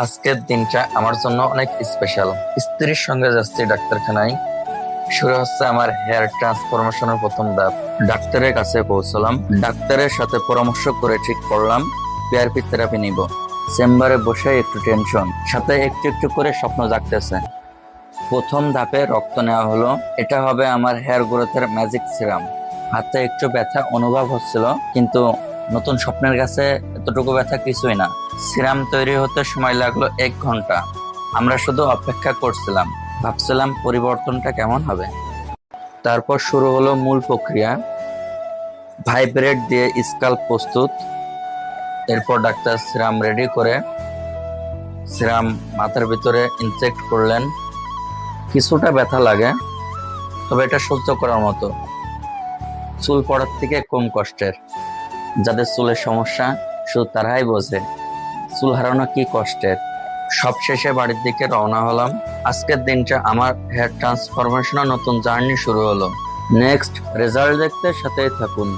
আজকের দিনটা আমার জন্য অনেক স্পেশাল। স্ত্রীর সঙ্গে যাচ্ছি ডাক্তারখানায়। শুরু হচ্ছে আমার হেয়ার ট্রান্সফরমেশনের প্রথম ধাপ। ডাক্তারের কাছে পৌঁছলাম, ডাক্তারের সাথে পরামর্শ করে ঠিক করলাম পিআরপি থেরাপি নিব। চেম্বারে বসে একটু টেনশন, সাথে একটু একটু করে স্বপ্ন জাগতেছে। প্রথম ধাপে রক্ত নেওয়া হলো। এটা হবে আমার হেয়ার গ্রোথের ম্যাজিক সিরাম। হাতে একটু ব্যথা অনুভব হচ্ছিল, কিন্তু নতুন স্বপ্নের কাছে এতটুকু ব্যথা কিছুই না। সিরাম তৈরি হতে সময় লাগলো 1 ঘন্টা। আমরা শুধু অপেক্ষা করছিলাম, ভাবছিলাম পরিবর্তনটা কেমন হবে। তারপর শুরু হলো মূল প্রক্রিয়া। ভাইব্রেট দিয়ে স্কাল্প প্রস্তুত। এরপর ডাক্তার সিরাম রেডি করে সিরাম মাথার ভিতরে ইনজেক্ট করলেন। কিছুটা ব্যথা লাগে, তবে এটা সহ্য করার মতো। চুল পড়ার থেকে কম কষ্টের। যাদের চুলের সমস্যা শুধু তারাই বোঝে চুল হারানো কি কষ্টের। সবশেষে বাড়ির দিকে রওনা হলাম। আজকের দিনটা আমার হেয়ার ট্রান্সফরমেশনের নতুন জার্নি শুরু হলো। নেক্সট রেজাল্ট দেখতে সাথেই থাকুন।